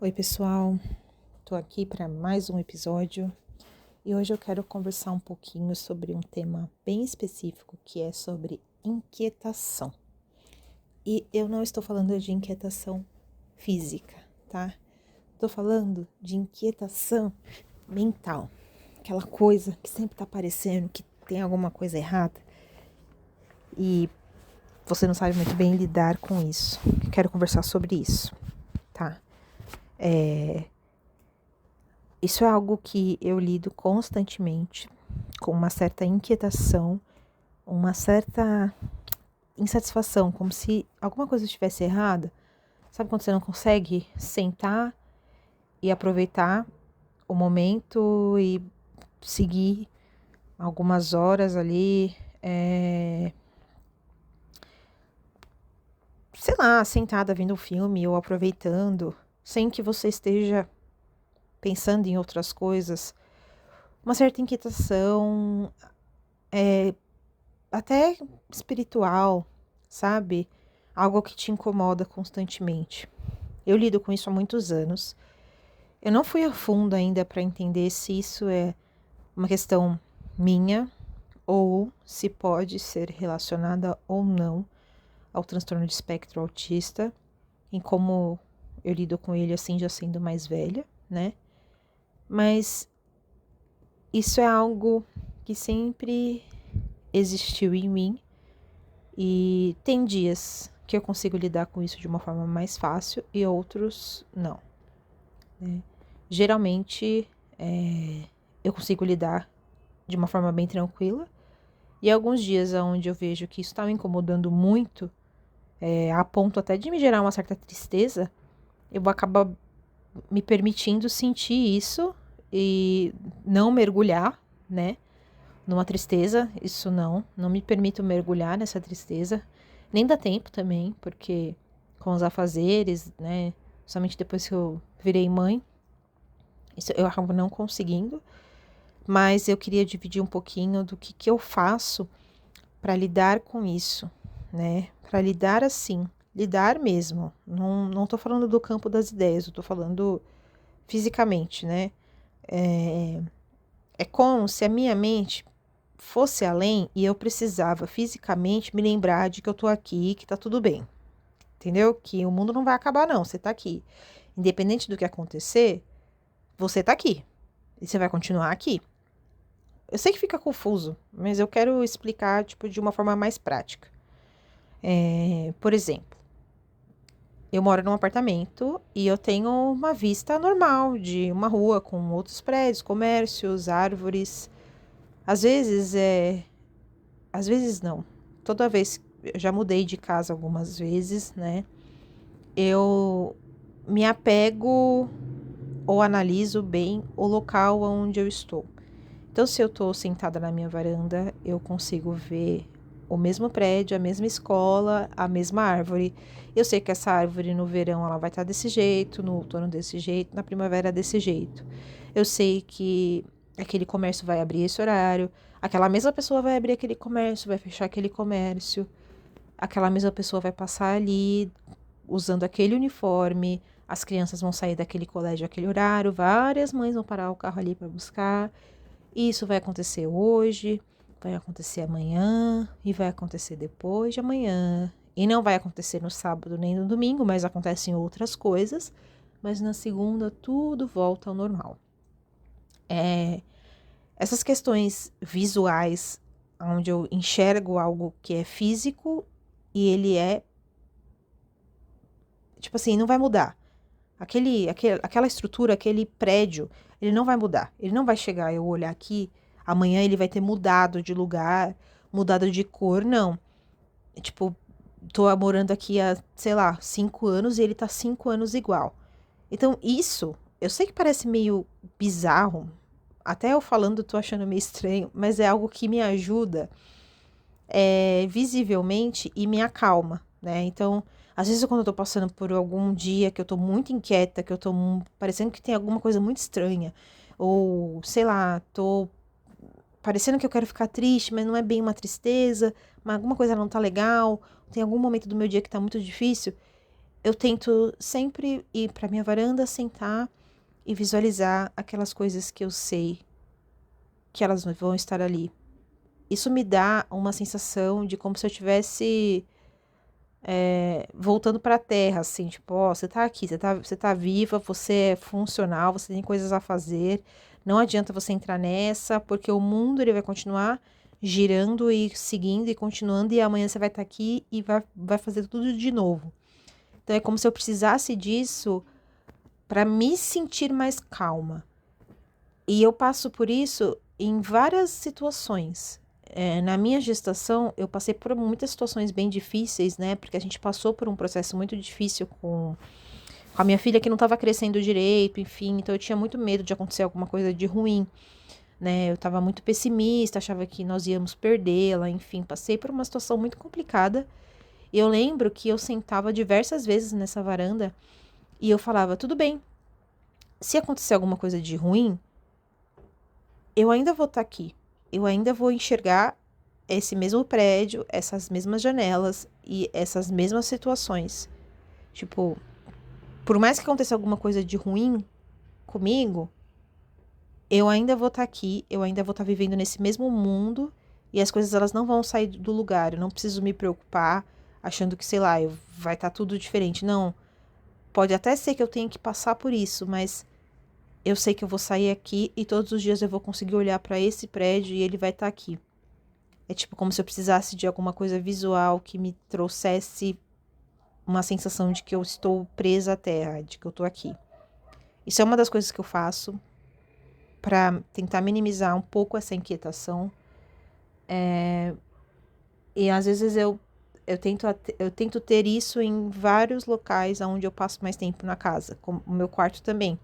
Oi, pessoal. Tô aqui para mais um episódio e hoje eu quero conversar um pouquinho sobre um tema bem específico que é sobre inquietação. E eu não estou falando de inquietação física, tá? Tô falando de inquietação mental, aquela coisa que sempre tá parecendo que tem alguma coisa errada e você não sabe muito bem lidar com isso. Eu quero conversar sobre isso, tá? Isso é algo que eu lido constantemente, com uma certa inquietação, uma certa insatisfação, como se alguma coisa estivesse errada. Sabe quando você não consegue sentar e aproveitar o momento e seguir algumas horas ali, sei lá, sentada vendo um filme ou aproveitando, sem que você esteja pensando em outras coisas. Uma certa inquietação, até espiritual, sabe? Algo que te incomoda constantemente. Eu lido com isso há muitos anos. Eu não fui a fundo ainda para entender se isso é uma questão minha ou se pode ser relacionada ou não ao transtorno de espectro autista, em como eu lido com ele assim já sendo mais velha, né? Mas isso é algo que sempre existiu em mim. E tem dias que eu consigo lidar com isso de uma forma mais fácil e outros não, né? Geralmente, eu consigo lidar de uma forma bem tranquila. E alguns dias onde eu vejo que isso está me incomodando muito, a ponto até de me gerar uma certa tristeza, eu vou acabar me permitindo sentir isso e não mergulhar, né, numa tristeza. Isso não me permito mergulhar nessa tristeza. Nem dá tempo também, porque com os afazeres, né? Somente depois que eu virei mãe, isso eu acabo não conseguindo. Mas eu queria dividir um pouquinho do que eu faço para lidar com isso, né? Para lidar assim, lidar mesmo. Não tô falando do campo das ideias, eu tô falando fisicamente, né? É como se a minha mente fosse além e eu precisava fisicamente me lembrar de que eu tô aqui, que tá tudo bem. Entendeu? Que o mundo não vai acabar, não. Você tá aqui. Independente do que acontecer, você tá aqui. E você vai continuar aqui. Eu sei que fica confuso, mas eu quero explicar, tipo, de uma forma mais prática. Por exemplo, eu moro num apartamento e eu tenho uma vista normal de uma rua com outros prédios, comércios, árvores. Às vezes às vezes não. Toda vez, eu já mudei de casa algumas vezes, né? Eu me apego ou analiso bem o local onde eu estou. Então, se eu estou sentada na minha varanda, eu consigo ver o mesmo prédio, a mesma escola, a mesma árvore. Eu sei que essa árvore no verão ela vai estar desse jeito, no outono desse jeito, na primavera desse jeito. Eu sei que aquele comércio vai abrir esse horário, aquela mesma pessoa vai abrir aquele comércio, vai fechar aquele comércio, aquela mesma pessoa vai passar ali usando aquele uniforme, as crianças vão sair daquele colégio àquele horário, várias mães vão parar o carro ali para buscar. Isso vai acontecer hoje, vai acontecer amanhã e vai acontecer depois de amanhã. E não vai acontecer no sábado nem no domingo, mas acontecem outras coisas. Mas na segunda tudo volta ao normal. Essas questões visuais, onde eu enxergo algo que é físico e ele é, tipo assim, não vai mudar. Aquela estrutura, aquele prédio, ele não vai mudar. Ele não vai chegar, eu olhar aqui, amanhã ele vai ter mudado de lugar, mudado de cor, não. Tipo, tô morando aqui há, sei lá, 5 anos e ele tá 5 anos igual. Então, isso, eu sei que parece meio bizarro, até eu falando tô achando meio estranho, mas é algo que me ajuda visivelmente e me acalma, né? Então, às vezes quando eu tô passando por algum dia que eu tô muito inquieta, que eu tô parecendo que tem alguma coisa muito estranha, ou sei lá, tô parecendo que eu quero ficar triste, mas não é bem uma tristeza, mas alguma coisa não tá legal, tem algum momento do meu dia que tá muito difícil, eu tento sempre ir para minha varanda, sentar e visualizar aquelas coisas que eu sei que elas vão estar ali. Isso me dá uma sensação de como se eu tivesse voltando para a terra, assim, tipo, ó, você tá aqui, você tá viva, você é funcional, você tem coisas a fazer, não adianta você entrar nessa, porque o mundo ele vai continuar girando e seguindo e continuando, e amanhã você vai estar aqui e vai fazer tudo de novo. Então é como se eu precisasse disso para me sentir mais calma. E eu passo por isso em várias situações. Na minha gestação, eu passei por muitas situações bem difíceis, né? Porque a gente passou por um processo muito difícil com a minha filha que não estava crescendo direito, enfim. Então eu tinha muito medo de acontecer alguma coisa de ruim, né? Eu estava muito pessimista, achava que nós íamos perdê-la, enfim. Passei por uma situação muito complicada. E eu lembro que eu sentava diversas vezes nessa varanda e eu falava: tudo bem, se acontecer alguma coisa de ruim, eu ainda vou estar aqui. Eu ainda vou enxergar esse mesmo prédio, essas mesmas janelas e essas mesmas situações. Tipo, por mais que aconteça alguma coisa de ruim comigo, eu ainda vou estar aqui, eu ainda vou estar vivendo nesse mesmo mundo e as coisas elas não vão sair do lugar. Eu não preciso me preocupar achando que, sei lá, vai estar tudo diferente. Não, pode até ser que eu tenha que passar por isso, mas eu sei que eu vou sair aqui e todos os dias eu vou conseguir olhar para esse prédio e ele vai estar aqui. É tipo como se eu precisasse de alguma coisa visual que me trouxesse uma sensação de que eu estou presa à terra, de que eu estou aqui. Isso é uma das coisas que eu faço para tentar minimizar um pouco essa inquietação. E às vezes eu tento ter isso em vários locais onde eu passo mais tempo na casa, como o meu quarto também.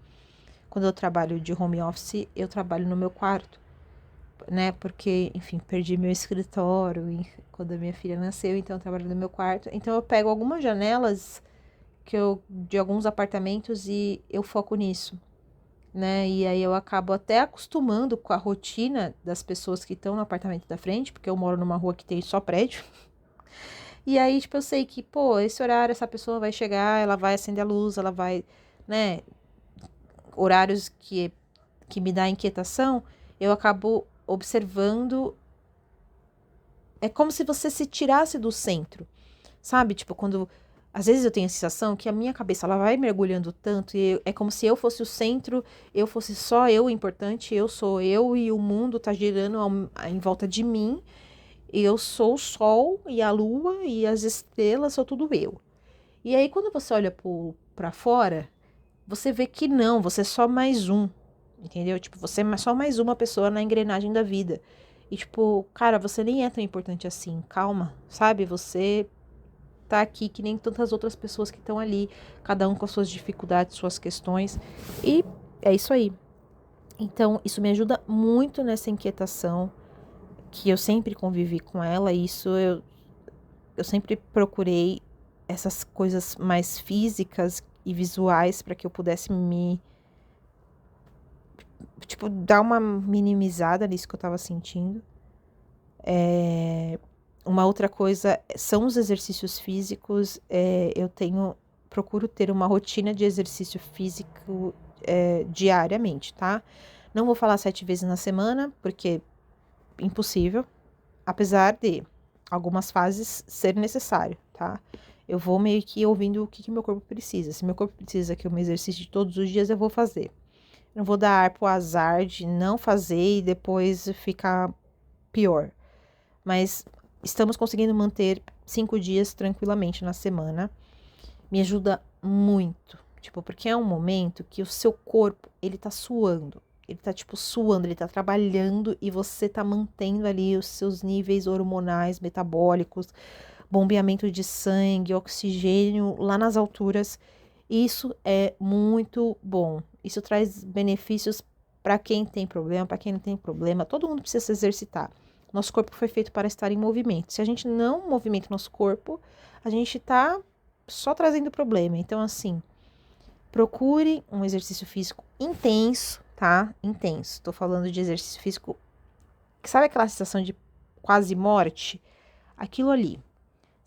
Quando eu trabalho de home office, eu trabalho no meu quarto, né? Porque, enfim, perdi meu escritório quando a minha filha nasceu, então eu trabalho no meu quarto. Então eu pego algumas janelas de alguns apartamentos e eu foco nisso, né? E aí eu acabo até acostumando com a rotina das pessoas que estão no apartamento da frente, porque eu moro numa rua que tem só prédio. E aí, tipo, eu sei que, pô, esse horário essa pessoa vai chegar, ela vai acender a luz, ela vai, né? Horários que me dá inquietação, eu acabo observando. É como se você se tirasse do centro, sabe? Tipo, quando às vezes eu tenho a sensação que a minha cabeça ela vai mergulhando tanto e é como se eu fosse o centro, eu fosse só eu importante, eu sou eu e o mundo tá girando em volta de mim. E eu sou o sol e a lua e as estrelas, sou tudo eu. E aí quando você olha pra fora, você vê que não, você é só mais um, entendeu? Tipo, você é só mais uma pessoa na engrenagem da vida. E tipo, cara, você nem é tão importante assim, calma, sabe? Você tá aqui que nem tantas outras pessoas que estão ali, cada um com as suas dificuldades, suas questões. E é isso aí. Então, isso me ajuda muito nessa inquietação, que eu sempre convivi com ela, e isso eu sempre procurei essas coisas mais físicas e visuais para que eu pudesse tipo, dar uma minimizada nisso que eu tava sentindo. Uma outra coisa são os exercícios físicos. Procuro ter uma rotina de exercício físico diariamente, tá? Não vou falar 7 vezes na semana, porque é impossível, apesar de algumas fases ser necessário, tá? Eu vou meio que ouvindo o que meu corpo precisa. Se meu corpo precisa que eu me exercite todos os dias, eu vou fazer. Não vou dar ar pro azar de não fazer e depois ficar pior. Mas estamos conseguindo manter 5 dias tranquilamente na semana. Me ajuda muito. Tipo, porque é um momento que o seu corpo, ele tá suando. Ele tá, tipo, suando, ele tá trabalhando e você tá mantendo ali os seus níveis hormonais, metabólicos, bombeamento de sangue, oxigênio lá nas alturas. Isso é muito bom. Isso traz benefícios para quem tem problema, para quem não tem problema. Todo mundo precisa se exercitar. Nosso corpo foi feito para estar em movimento. Se a gente não movimenta o nosso corpo, a gente tá só trazendo problema. Então, assim, procure um exercício físico intenso, tá? Intenso. Tô falando de exercício físico. Sabe aquela sensação de quase morte? Aquilo ali.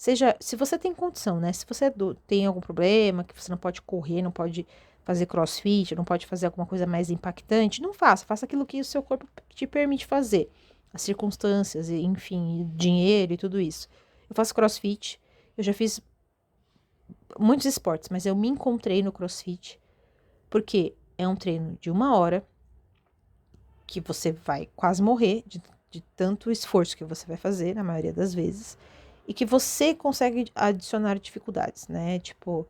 Seja, se você tem condição, né? Se você tem algum problema, que você não pode correr, não pode fazer crossfit, não pode fazer alguma coisa mais impactante, não faça. Faça aquilo que o seu corpo te permite fazer. As circunstâncias, enfim, dinheiro e tudo isso. Eu faço crossfit, eu já fiz muitos esportes, mas eu me encontrei no crossfit, porque é um treino de 1 hora, que você vai quase morrer de tanto esforço que você vai fazer, na maioria das vezes, e que você consegue adicionar dificuldades, né? Tipo,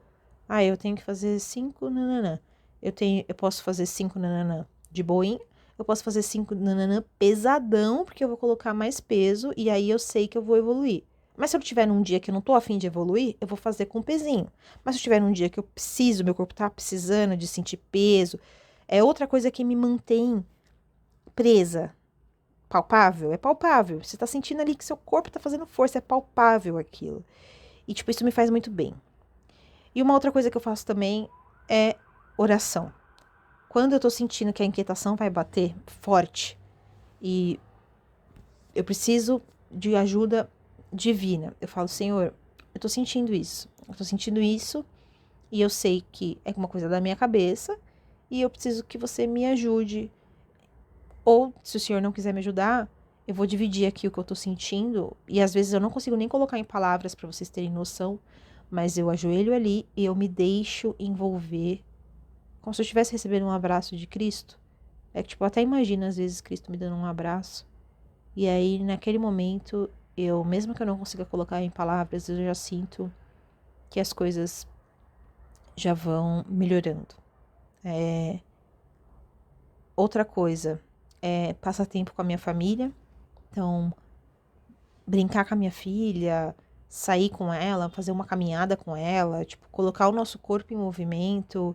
eu tenho que fazer 5 nananã. Eu posso fazer 5 nananã de boinha, eu posso fazer 5 nananã pesadão, porque eu vou colocar mais peso, e aí eu sei que eu vou evoluir. Mas se eu tiver num dia que eu não tô afim de evoluir, eu vou fazer com pezinho. Mas se eu tiver num dia que eu preciso, meu corpo tá precisando de sentir peso, é outra coisa que me mantém presa. Palpável? É palpável. Você tá sentindo ali que seu corpo tá fazendo força, é palpável aquilo. E, tipo, isso me faz muito bem. E uma outra coisa que eu faço também é oração. Quando eu tô sentindo que a inquietação vai bater forte e eu preciso de ajuda divina, eu falo, Senhor, eu tô sentindo isso. Eu tô sentindo isso e eu sei que é uma coisa da minha cabeça e eu preciso que você me ajude. Ou, se o senhor não quiser me ajudar, eu vou dividir aqui o que eu tô sentindo. E às vezes eu não consigo nem colocar em palavras para vocês terem noção. Mas eu ajoelho ali e eu me deixo envolver. Como se eu estivesse recebendo um abraço de Cristo. É que, tipo, eu até imagino às vezes Cristo me dando um abraço. E aí, naquele momento, mesmo que eu não consiga colocar em palavras, eu já sinto que as coisas já vão melhorando. Outra coisa é passar tempo com a minha família. Então, brincar com a minha filha, sair com ela, fazer uma caminhada com ela, tipo, colocar o nosso corpo em movimento,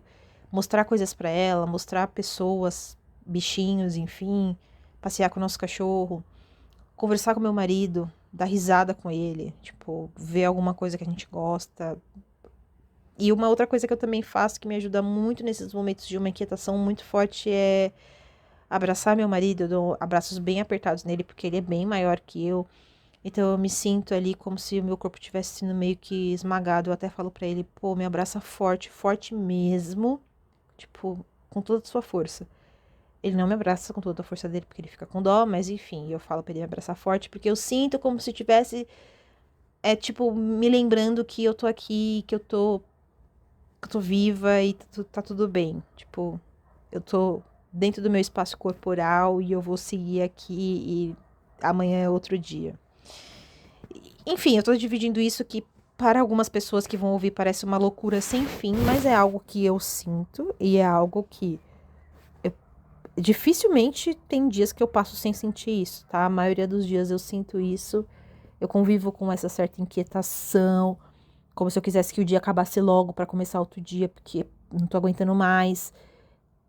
mostrar coisas pra ela, mostrar pessoas, bichinhos, enfim, passear com o nosso cachorro, conversar com meu marido, dar risada com ele, tipo, ver alguma coisa que a gente gosta. E uma outra coisa que eu também faço que me ajuda muito nesses momentos de uma inquietação muito forte é abraçar meu marido. Eu dou abraços bem apertados nele, porque ele é bem maior que eu. Então eu me sinto ali como se o meu corpo tivesse sendo meio que esmagado. Eu até falo pra ele, pô, me abraça forte, forte mesmo. Tipo, com toda a sua força. Ele não me abraça com toda a força dele, porque ele fica com dó, mas enfim, eu falo pra ele me abraçar forte, porque eu sinto como se tivesse, tipo, me lembrando que eu tô aqui, que eu tô viva e tá tudo bem. Tipo, eu tô dentro do meu espaço corporal e eu vou seguir aqui e amanhã é outro dia. Enfim, eu tô dividindo isso que para algumas pessoas que vão ouvir parece uma loucura sem fim, mas é algo que eu sinto e é algo que dificilmente tem dias que eu passo sem sentir isso, tá? A maioria dos dias eu sinto isso. Eu convivo com essa certa inquietação, como se eu quisesse que o dia acabasse logo para começar outro dia, porque não tô aguentando mais.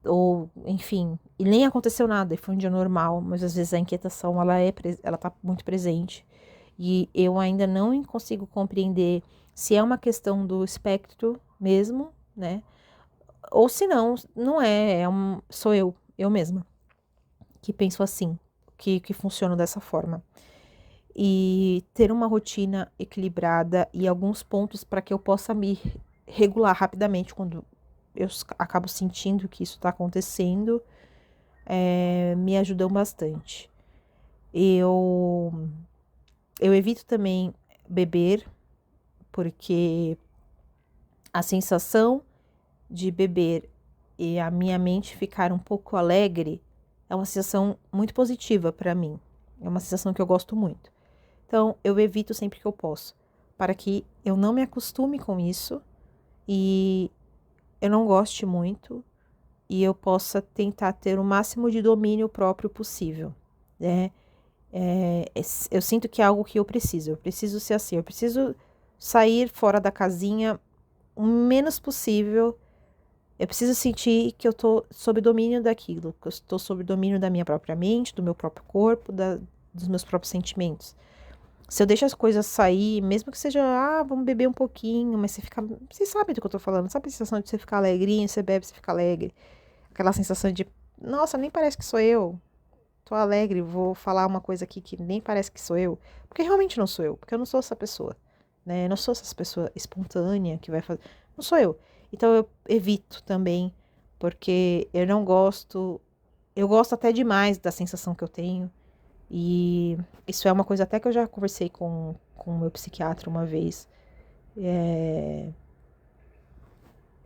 Ou, enfim, e nem aconteceu nada, e foi um dia normal, mas às vezes a inquietação ela tá muito presente. E eu ainda não consigo compreender se é uma questão do espectro mesmo, né? Ou se não, não é, sou eu mesma, que penso assim, que funciono dessa forma. E ter uma rotina equilibrada e alguns pontos para que eu possa me regular rapidamente quando eu acabo sentindo que isso está acontecendo, me ajudam bastante. Eu evito também beber, porque a sensação de beber e a minha mente ficar um pouco alegre é uma sensação muito positiva para mim. É uma sensação que eu gosto muito. Então, eu evito sempre que eu posso, para que eu não me acostume com isso e eu não goste muito e eu possa tentar ter o máximo de domínio próprio possível, né? Eu sinto que é algo que eu preciso ser assim, eu preciso sair fora da casinha o menos possível. Eu preciso sentir que eu tô sob domínio daquilo, que eu estou sob domínio da minha própria mente, do meu próprio corpo, dos meus próprios sentimentos. Se eu deixo as coisas sair, mesmo que seja, vamos beber um pouquinho, mas você fica, vocês sabem do que eu tô falando, sabe a sensação de você ficar alegrinho, você bebe, você fica alegre. Aquela sensação de, nossa, nem parece que sou eu. Tô alegre, vou falar uma coisa aqui que nem parece que sou eu. Porque realmente não sou eu, porque eu não sou essa pessoa. né? Eu não sou essa pessoa espontânea que vai fazer. Não sou eu. Então eu evito também, porque eu não gosto. Eu gosto até demais da sensação que eu tenho. E isso é uma coisa até que eu já conversei com o meu psiquiatra uma vez.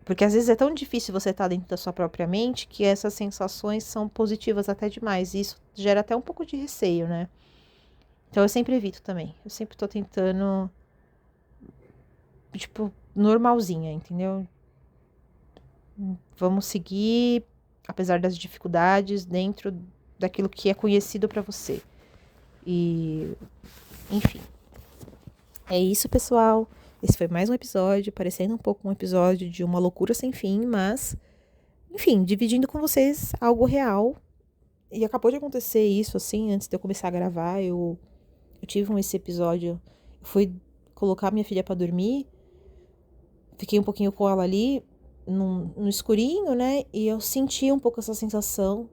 Porque às vezes é tão difícil você estar dentro da sua própria mente que essas sensações são positivas até demais. E isso gera até um pouco de receio, né? Então eu sempre evito também. Eu sempre tô tentando, tipo, normalzinha, entendeu? Vamos seguir, apesar das dificuldades, dentro daquilo que é conhecido pra você. E, enfim. É isso, pessoal. Esse foi mais um episódio, parecendo um pouco um episódio de uma loucura sem fim, mas, enfim, dividindo com vocês algo real. E acabou de acontecer isso, assim, antes de eu começar a gravar, eu tive esse episódio. Eu fui colocar minha filha pra dormir, fiquei um pouquinho com ela ali, no escurinho, né? E eu senti um pouco essa sensação.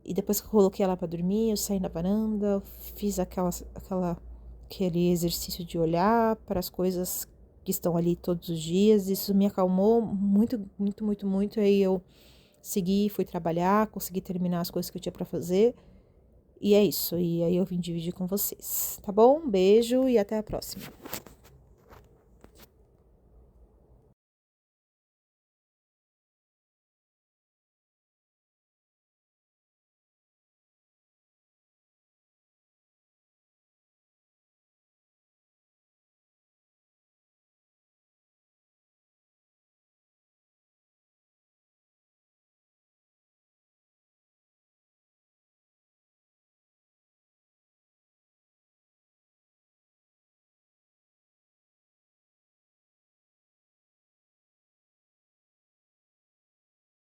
E depois que eu coloquei ela pra dormir, eu saí na varanda, fiz aquele exercício de olhar para as coisas que estão ali todos os dias. Isso me acalmou muito, muito, muito, muito. Aí eu segui, fui trabalhar, consegui terminar as coisas que eu tinha pra fazer. E é isso. E aí eu vim dividir com vocês. Tá bom? Um beijo e até a próxima.